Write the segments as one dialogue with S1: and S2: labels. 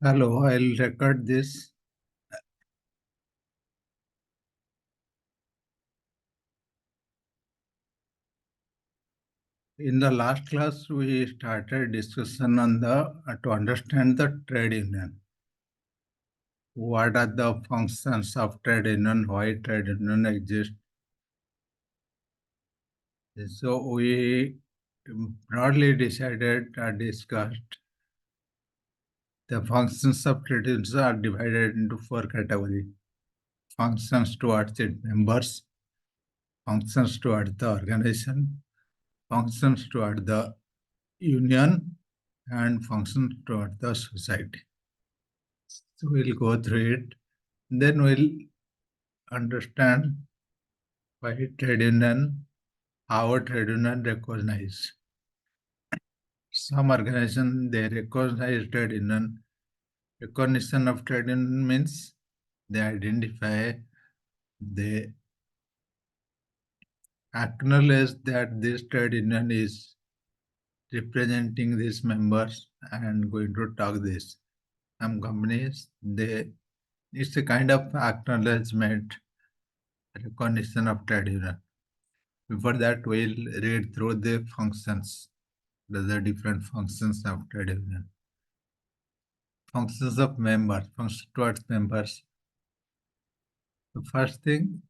S1: Hello, I'll record this. In the last class, we started discussion on to understand the trade union. What are the functions of trade union? Why trade union exists? So we broadly decided or discussed the functions of trade unions are divided into four categories: functions towards its members, functions towards the organization, functions toward the union, and functions toward the society. So we'll go through it. Then we'll understand why trade union, how trade union recognize. Some organization they recognize trade union. Recognition of trade union means they identify, they acknowledge that this trade union is representing these members and going to talk this. Some companies it's a kind of acknowledgement, recognition of trade union. Before that, we'll read through the functions, the different functions of trade union. Functions of members, functions towards members. The first thing,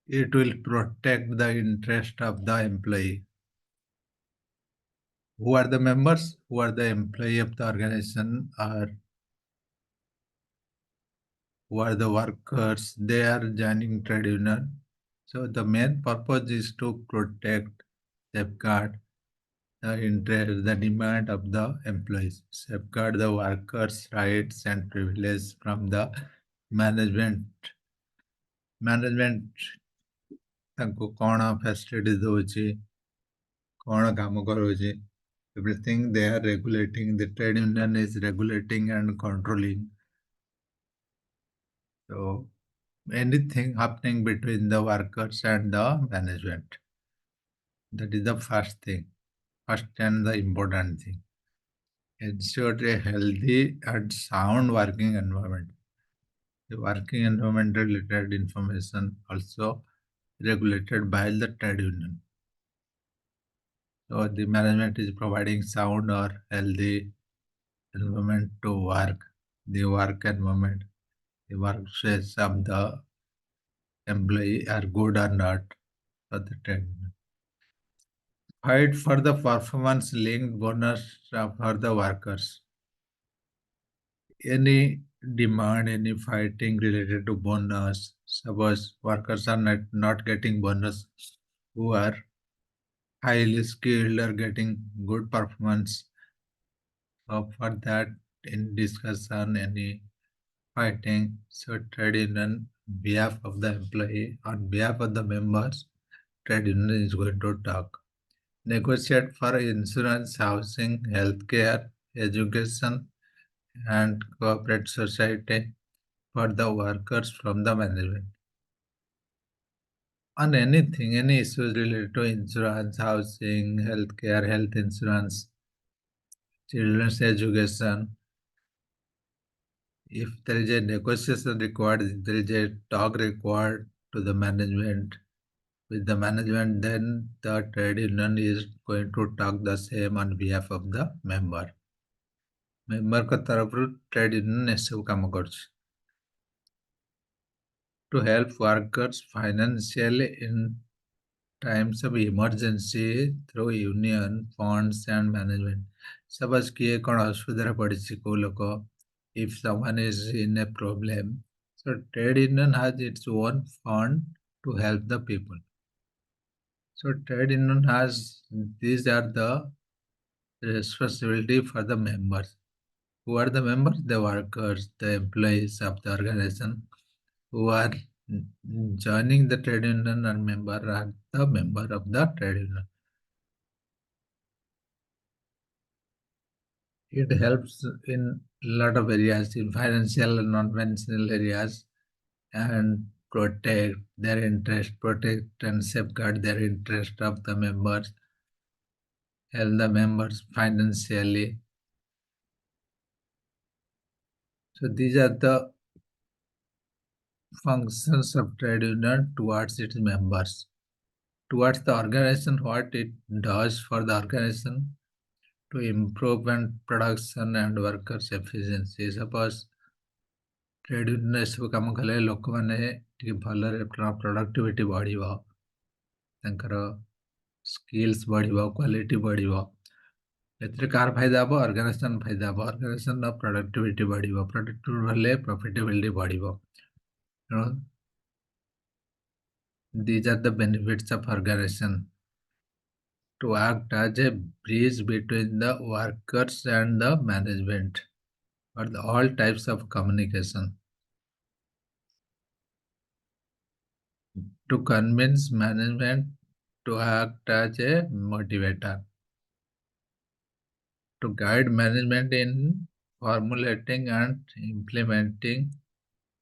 S1: it will protect the interest of the employee. Who are the members? Who are the employee of the organization, or who are the workers? They are joining trade union. So the main purpose is to protect, safeguard the interest, the demand of the employees, safeguard the workers' rights and privileges from the management. Management ତାଙ୍କୁ କ'ଣ facility ଦେଉଛି, କ'ଣ କାମ କରାଉଛି, everything they are regulating. The trade union is regulating and controlling. So anything happening between the workers and the management. That is the first thing, first and the important thing. Ensure a healthy and sound working environment. The working environment related information also regulated by the trade union. So the management is providing sound or healthy environment to work. The work environment, the work stress of the employee are good or not for the trade union. Fight for the performance linked bonus for the workers. Any demand, any fighting related to bonus, suppose workers are not getting bonus who are highly skilled or getting good performance. So for that, in discussion, any fighting, so trade union, behalf of the employee, on behalf of the members, trade union is going to talk. Negotiate for insurance, housing, healthcare, education, and corporate society for the workers from the management. On anything, any issues related to insurance, housing, healthcare, health insurance, children's education, if there is a negotiation required, if there is a talk required to the management, with the management, then the trade union is going to talk the same on behalf of the member. Member का तरफରୁ trade union ଏସବୁ କାମ କରୁଛି. To help workers financially in times of emergency through union funds and management. Suppose किए कौन असुविधा पड़िछि को लोक, if someone is in a problem, so trade union has its own fund to help the people. So trade union has, these are the responsibility for the members. Who are the members? The workers, the employees of the organization who are joining the trade union and member are the member of the trade union. It helps in a lot of areas, in financial and non-financial areas, and protect their interest, protect and safeguard their interest of the members, help the members financially. So these are the functions of trade union towards its members. Towards the organization, what it does for the organization to improve and production and workers' efficiency. Suppose trade union एसबू कम कले लोक मैंने भलरे productivity बढ़ skills बढ़ quality बढ़ कार फायदा हम ऑर्गेनाइजेशन फायदा हम ऑर्गेनाइजेशन प्रोडक्टिविटी बढ़ प्रोडक्टिविटी बढ़ले प्रॉफिटेबिलिटी बढ़ these are the benefits of organization to act as a bridge between the workers and the management or all types of communication to convince management to act as a motivator, to guide management in formulating and implementing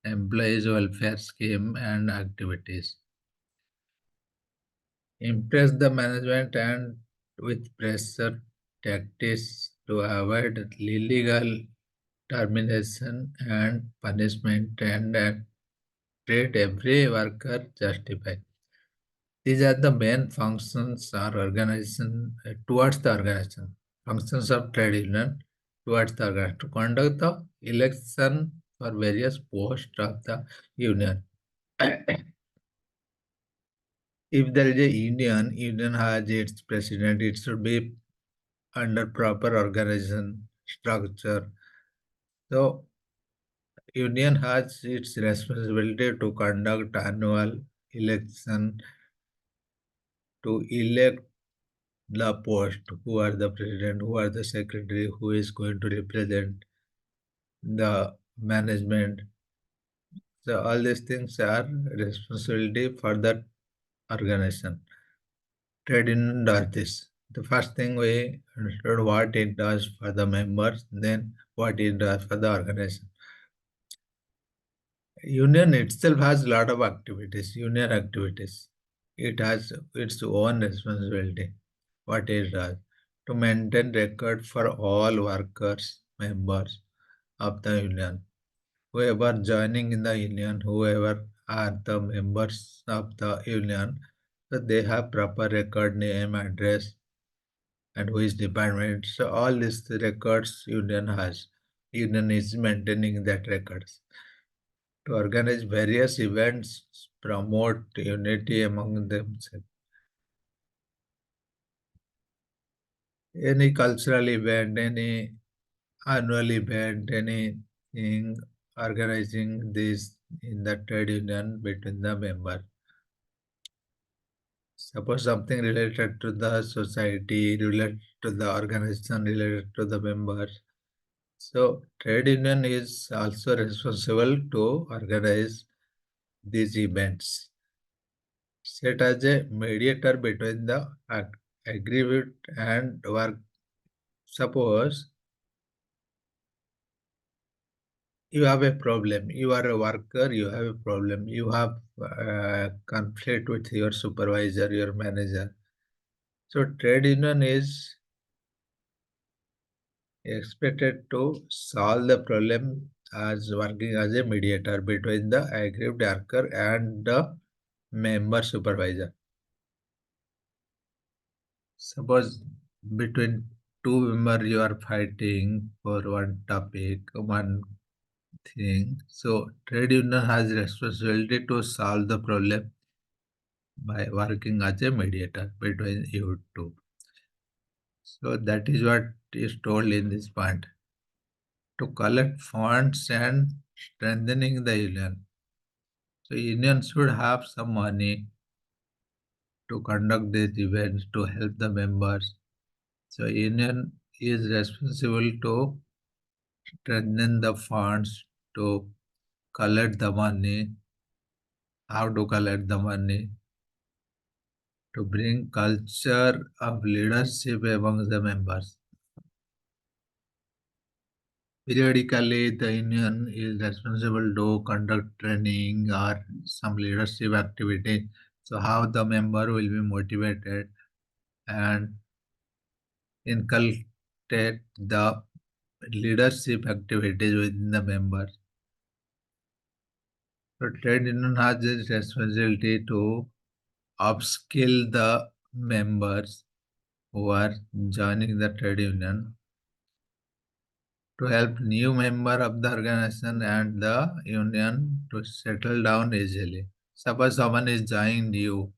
S1: employees' welfare scheme and activities, impress the management and with pressure tactics to avoid illegal termination and punishment and treat every worker justified. These are the main functions or organization towards the organization. Functions of trade union towards the organization to conduct the election for various posts of the union. If there is a union, union has its president, it should be under proper organization structure. So union has its responsibility to conduct annual election to elect the post, who are the president, who are the secretary, who is going to represent the management. So all these things are responsibility for that organization. Trade union does this. The first thing we understood what it does for the members, then what it does for the organization. Union itself has a lot of activities, union activities. It has its own responsibility, what it does, to maintain record for all workers, members of the union. Whoever joining in the union, whoever are the members of the union, so they have proper record name, address, and which department. So all these records union has. Union is maintaining that records to organize various events, promote unity among themselves. Any cultural event, any annual event, anything organizing this in the trade union between the members. Suppose something related to the society, related to the organization, related to the members. So trade union is also responsible to organize these events. Set as a mediator between the aggrieved and work. Suppose you have a problem, you are a worker, you have a problem, you have conflict with your supervisor, your manager. So trade union is expected to solve the problem as working as a mediator between the aggrieved worker and the member supervisor. Suppose between two members you are fighting for one topic, one thing. So trade union has responsibility to solve the problem by working as a mediator between you two. So that is what is told in this point. To collect funds and strengthening the union. So union should have some money to conduct these events to help the members. So union is responsible to strengthen the funds to collect the money, how to collect the money, to bring culture of leadership among the members. Periodically, the union is responsible to conduct training or some leadership activity. So how the member will be motivated and inculcate the leadership activities within the members. So trade union has this responsibility to upskill the members who are joining the trade union, to help new member of the organization and the union to settle down easily. Suppose someone is joining new,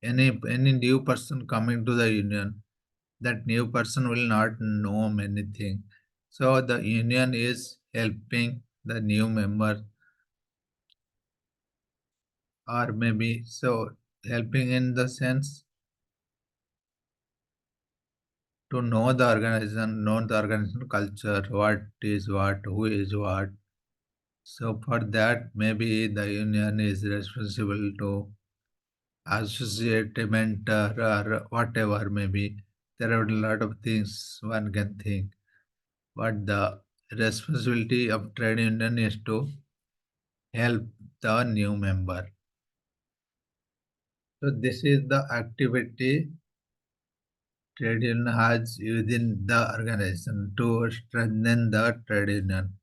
S1: any new person coming to the union, that new person will not know anything. So the union is helping the new member, or maybe so helping in the sense to know the organization culture, what is what, who is what. So for that, maybe the union is responsible to associate a mentor or whatever. Maybe there are a lot of things one can think, but the responsibility of trade union is to help the new member. So this is the activity trade union has within the organization to strengthen the trade union.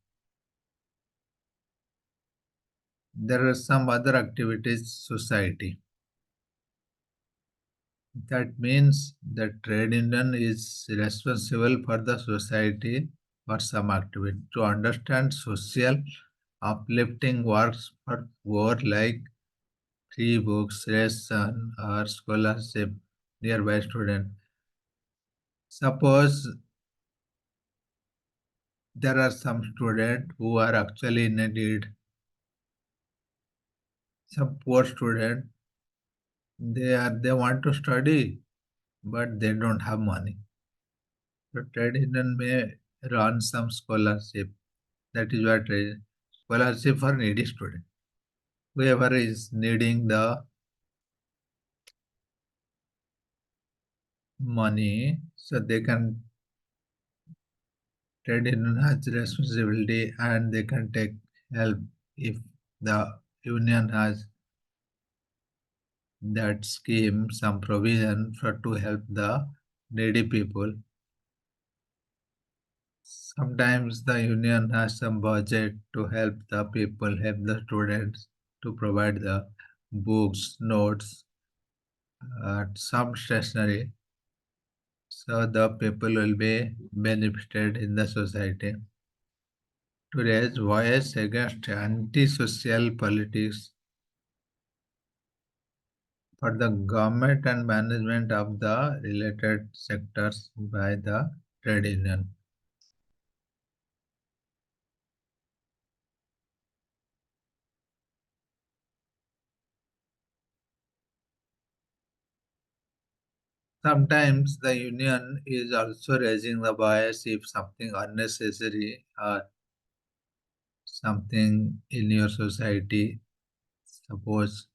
S1: There are some other activities society. That means the trade union is responsible for the society for some activity. To understand social uplifting works for poor like free books, ration, or scholarship nearby student. Suppose there are some students who are actually in a need. Some poor student, they want to study, but they don't have money. So trade union may run some scholarship. That is what scholarship for needy student. Whoever is needing the money, so they can trade union has responsibility and they can take help if the union has that scheme, some provision for to help the needy people. Sometimes the union has some budget to help the people, help the students to provide the books, notes, some stationery. So the people will be benefited in the society. To raise voice against anti-social politics for the government and management of the related sectors by the trade union. Sometimes the union is also raising the bias if something unnecessary or something in your society. Suppose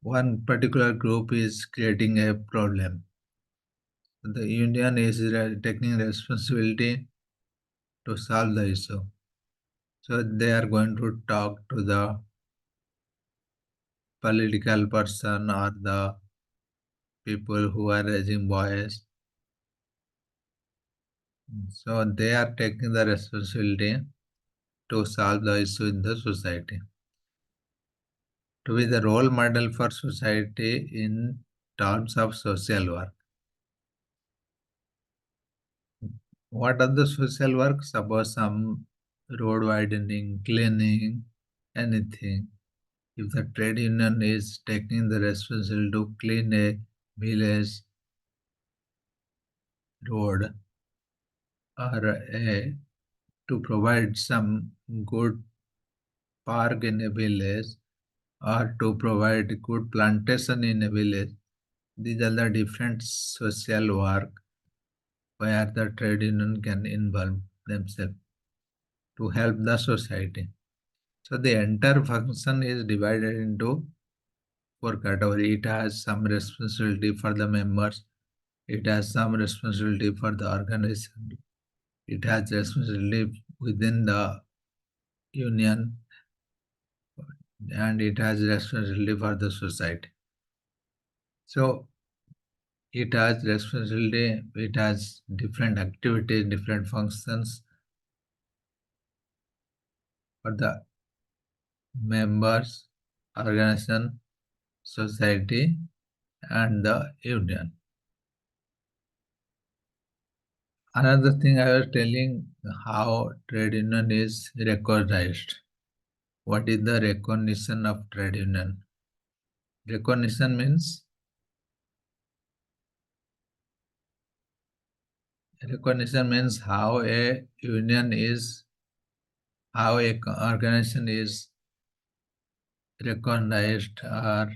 S1: one particular group is creating a problem. The union is taking responsibility to solve the issue. So they are going to talk to the political person or the people who are raising voice. So they are taking the responsibility to solve the issue in the society, to be the role model for society in terms of social work. What are the social work? Suppose some road widening, cleaning, anything. If the trade union is taking the responsibility to clean a village road or to provide some good park in a village or to provide good plantation in a village, these are the different social work where the trade union can involve themselves to help the society. So the entire function is divided into four categories. It has some responsibility for the members. It has some responsibility for the organization. It has responsibility within the union, and it has responsibility for the society. So It has responsibility, it has different activities, different functions for the members, organization, society, and the union. Another thing I was telling how trade union is recognized. What is the recognition of trade union? Recognition means how a union is, how a organization is recognized or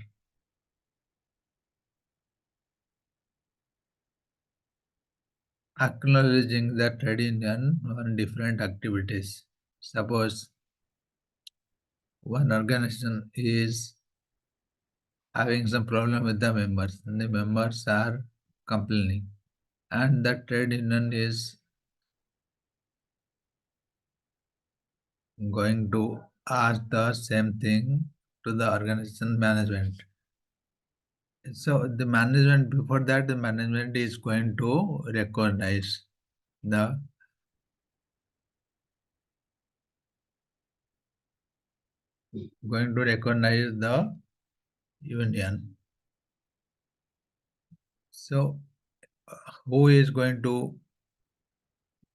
S1: acknowledging the trade union on different activities. Suppose one organization is having some problem with the members and the members are complaining and the trade union is going to ask the same thing to the organization management. So the management, before that the management is going to recognize the union. So who is going to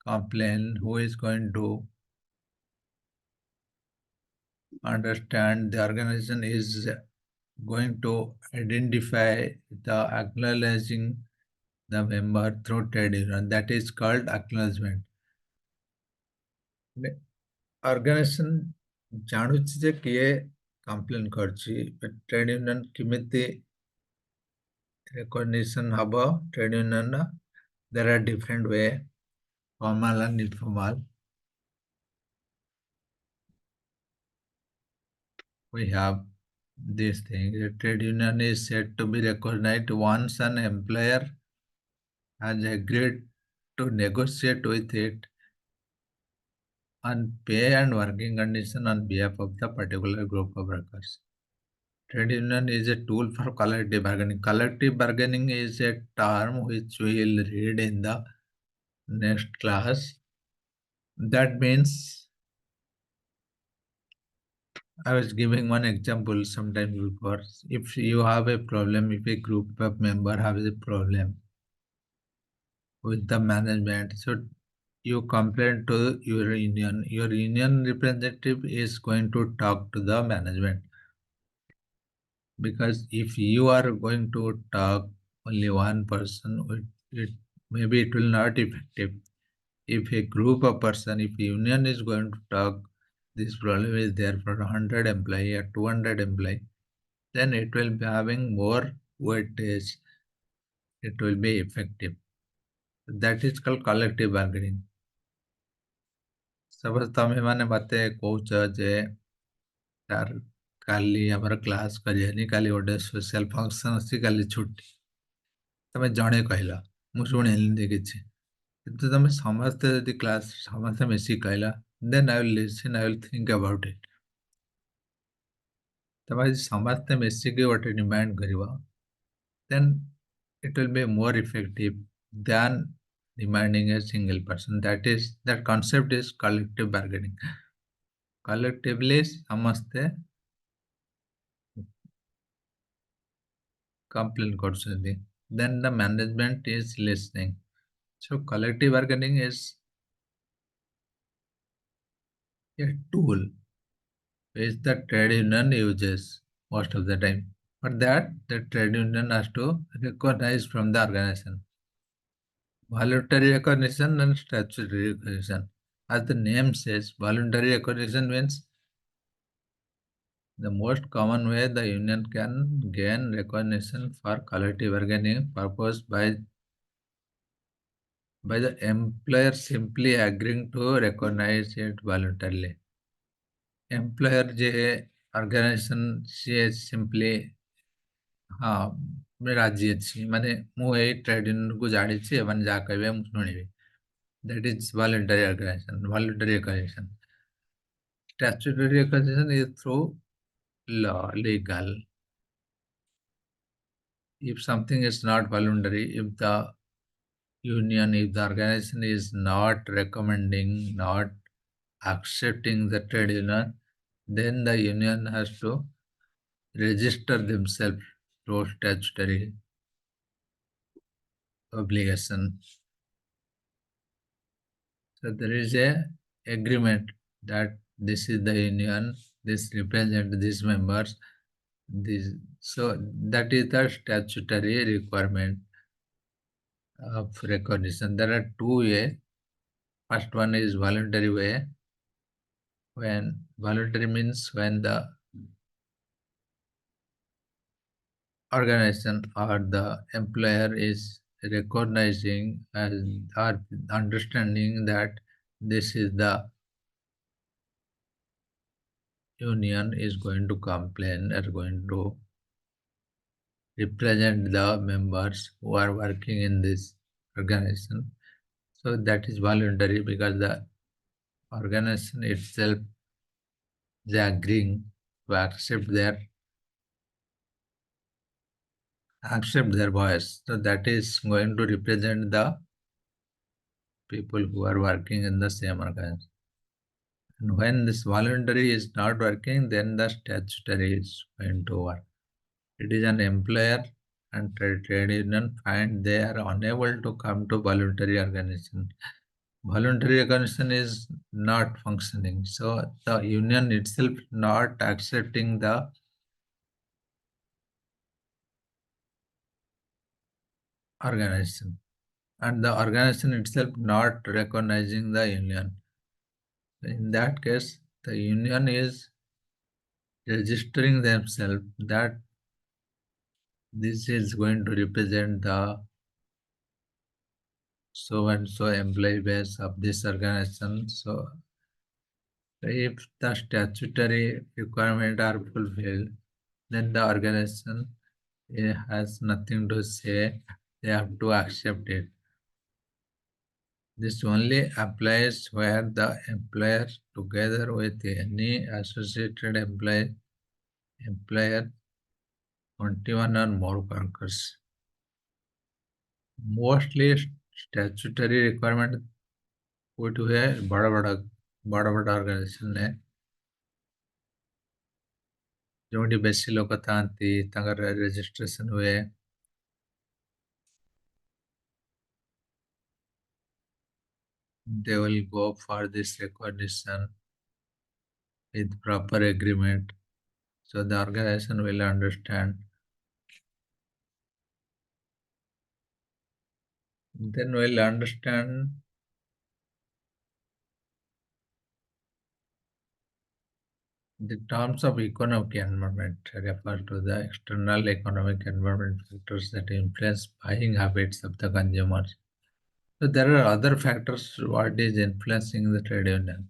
S1: complain, who is going to understand, the organization is going to identify the acknowledging the member through trade union. That is called acknowledgement. Organization ଜାଣୁଛି ଯେ କିଏ complain କରୁଛି, trade union କେମିତି recognition ହବ trade union ର? There are different way, formal and informal. We have this thing. A trade union is said to be recognized once an employer has agreed to negotiate with it on pay and working condition on behalf of the particular group of workers. Trade union is a tool for collective bargaining. Collective bargaining is a term which we will read in the next class. That means I was giving one example sometime before. If you have a problem, if a group of member has a problem with the management, so you complain to your union. Your union representative is going to talk to the management. Because if you are going to talk only one person, maybe it will not effective. If a group of person, if a union is going to talk, this problem is there for 100 employee or 200 employee, then it will be having more weightage. It will be effective. That is called collective bargaining. Suppose ତମେ ମାନେ ମତେ କହୁଛ ଯେ sir କାଲି ଆମର class କରିବାନି, କାଲି ଗୋଟେ ସ୍ପେଶାଲ ଫଙ୍କସନ୍ ଅଛି, କାଲି ଛୁଟି। ତମେ ଜଣେ କହିଲ, ମୁଁ ଶୁଣିଲିନି କିଛି। କିନ୍ତୁ ତମେ ସମସ୍ତେ ଯଦି କ୍ଲାସ୍ ସମସ୍ତେ ମିଶିକି କହିଲ, then I will listen, I will think about it. ତମେ ଯଦି ସମସ୍ତେ ମିଶିକି ଗୋଟେ ଡିମାଣ୍ଡ କରିବ, then it will be more effective than demanding a single person. That concept is collective bargaining. Collectively ସମସ୍ତେ complain କରୁଛନ୍ତି. Then the management is listening. So collective bargaining is a tool which the trade union uses most of the time. For that, the trade union has to recognize from the organization. Voluntary recognition and statutory recognition. As the name says, voluntary recognition means the most common way the union can gain recognition for collective bargaining purpose by the employer simply agreeing to recognize it voluntarily. Employer J organization से simply हाँ मैं राजी अच्छी माने मु ए trade union को जानी ची एवं जा कहे मु सुनिबे. That is voluntary organization. Voluntary organization. Statutory organization is through law, legal. If something is not voluntary, if the organization is not recommending, not accepting the trade union, then the union has to register themselves through statutory obligation. So there is a agreement that this is the union, this represent these members, this so that is the statutory requirement of recognition. There are two ways. First one is voluntary way. When voluntary means when the organization or the employer is recognizing and or understanding that this is the union is going to complain or going to represent the members who are working in this organization. So that is voluntary because the organization itself is agreeing to accept their voice. So that is going to represent the people who are working in the same organization. And when this voluntary is not working, then the statutory is going to work. It is an employer and trade union find they are unable to come to voluntary organization. Voluntary organization is not functioning. So the union itself not accepting the organization and the organization itself not recognizing the union. In that case, the union is registering themselves that this is going to represent the so and so employee base of this organization. So if the statutory requirements are fulfilled, then the organization has nothing to say. They have to accept it. This only applies where the employer, together with any associated employer, 21 or more workers. Mostly statutory requirement କୋଉଠି ହୁଏ ବଡ଼ ଅର୍ଗାନାଇଜେସନରେ ଯେଉଁଠି ବେଶୀ ଲୋକ ଥାଆନ୍ତି ତାଙ୍କର registration ହୁଏ। They will go for this recognition with proper agreement, so the organization will understand. Then will understand the terms of economic environment refer to the external economic environment factors that influence buying habits of the consumers. So there are other factors what is influencing the trade union.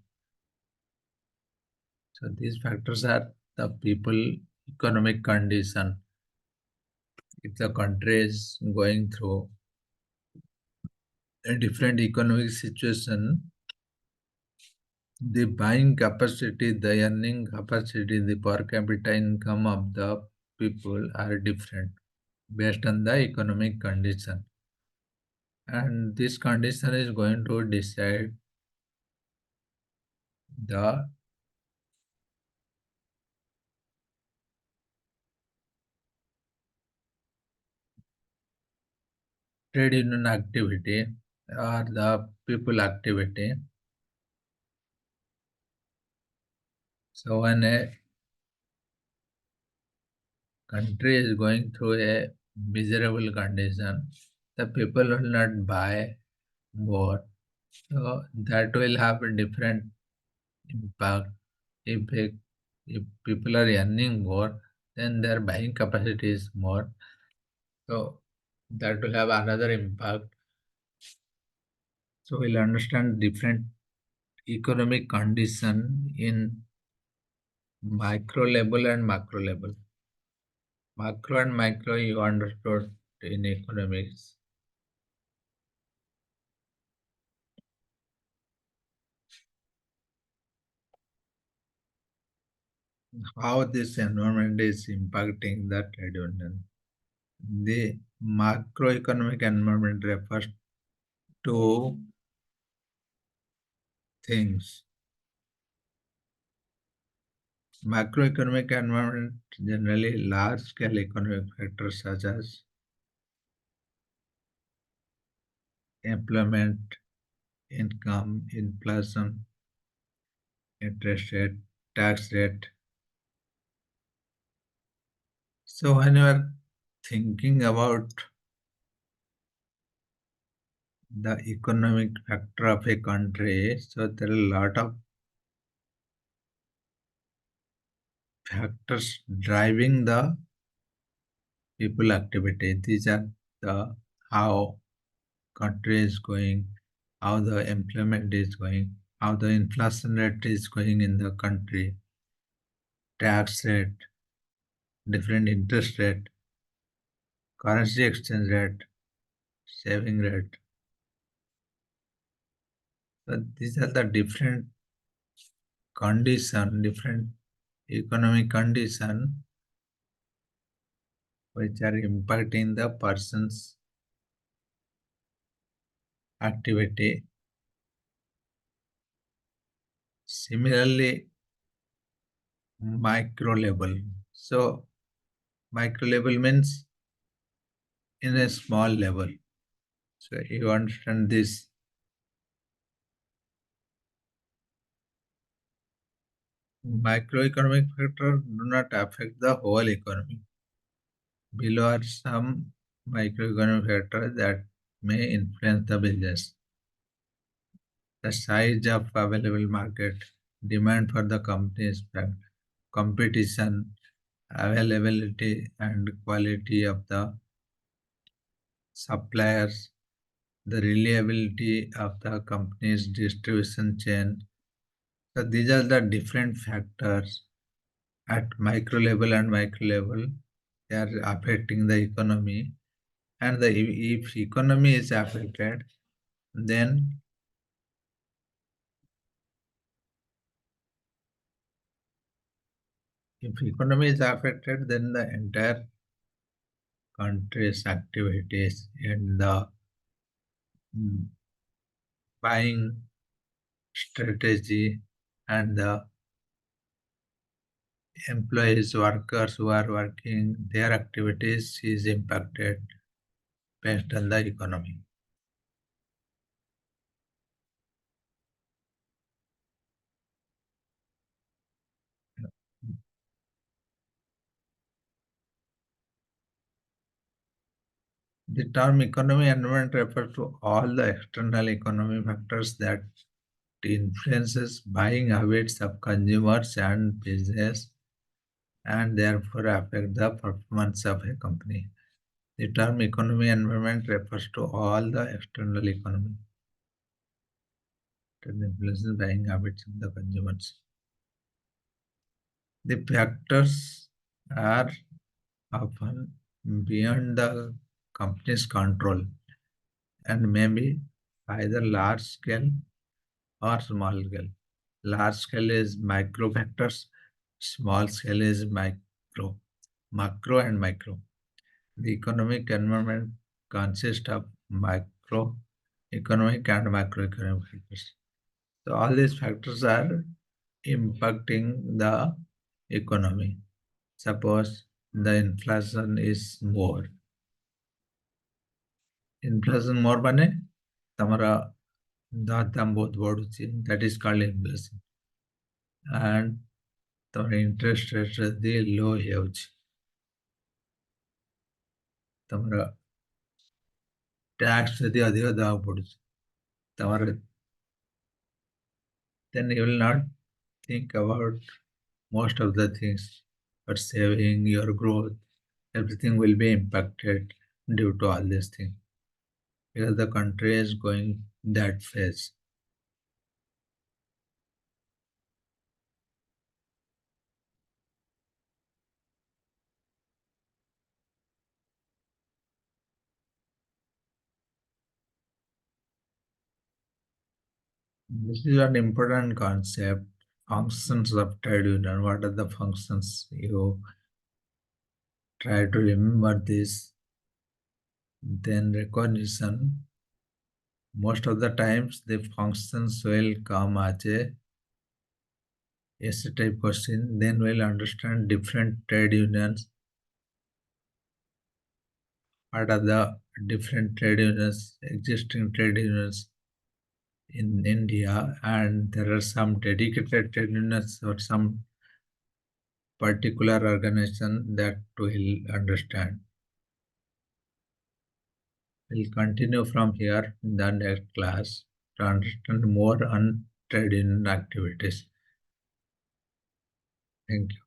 S1: So these factors are the people economic condition. If the country is going through a different economic situation, the buying capacity, the earning capacity, the per capita income of the people are different based on the economic condition. And this condition is going to decide the trade union activity or the people activity. So when a country is going through a miserable condition, the people will not buy more. So that will have a different impact. If people are earning more, then their buying capacity is more. So that will have another impact. So we'll understand different economic condition in micro level and macro level. Macro and micro you understood in economics. How this environment is impacting the trade union. The macroeconomic environment refers to things. Macroeconomic environment generally large-scale economic factors such as employment, income, inflation, interest rate, tax rate. So when you are thinking about the economic factor of a country, so there are a lot of factors driving the people activity. These are the how country is going, how the employment is going, how the inflation rate is going in the country, tax rate, different interest rate, currency exchange rate, saving rate. So these are the different condition, different economic condition which are impacting the person's activity. Similarly, micro level. So micro level means in a small level. So you understand this. Microeconomic factors do not affect the whole economy. Below are some microeconomic factors that may influence the business. The size of available market, demand for the company's product, competition, availability and quality of the suppliers, the reliability of the company's distribution chain. So these are the different factors at micro level and micro level. They are affecting the economy, and if economy is affected, then if economy is affected, then the entire country's activities and the mm, buying strategy and the employees, workers who are working, their activities is impacted based on the economy. The term economy environment refers to all the external economic factors that influences buying habits of consumers and business and therefore affect the performance of a company. The term economy environment refers to all the external economy that influences buying habits of the consumers. The factors are often beyond the company's control and may be either large scale or small scale. Large scale is micro factors, small scale is macro and micro. The economic environment consists of microeconomic and macroeconomic factors. So all these factors are impacting the economy. Suppose the inflation is more. Inflation more bane tamara दाम बहुत बढुଛି that is called inflation and ତମର interest rate ଯଦି low ହେଇଯାଉଛି ତମର tax ଯଦି ଅଧିକ ଦେବାକୁ ପଡୁଛି ତମର then you will not think about most of the things but saving your growth everything will be impacted due to all these things because the country is going that phase. This is an important concept. Functions of trade union. What are the functions? You try to remember this. Then recognition. Most of the times the functions will come as a essay type question. Then we'll understand different trade unions. What are the different trade unions, existing trade unions in India, and there are some dedicated trade unions or some particular organization that we'll understand. We'll continue from here in the next class to understand more on trade union activities. Thank you.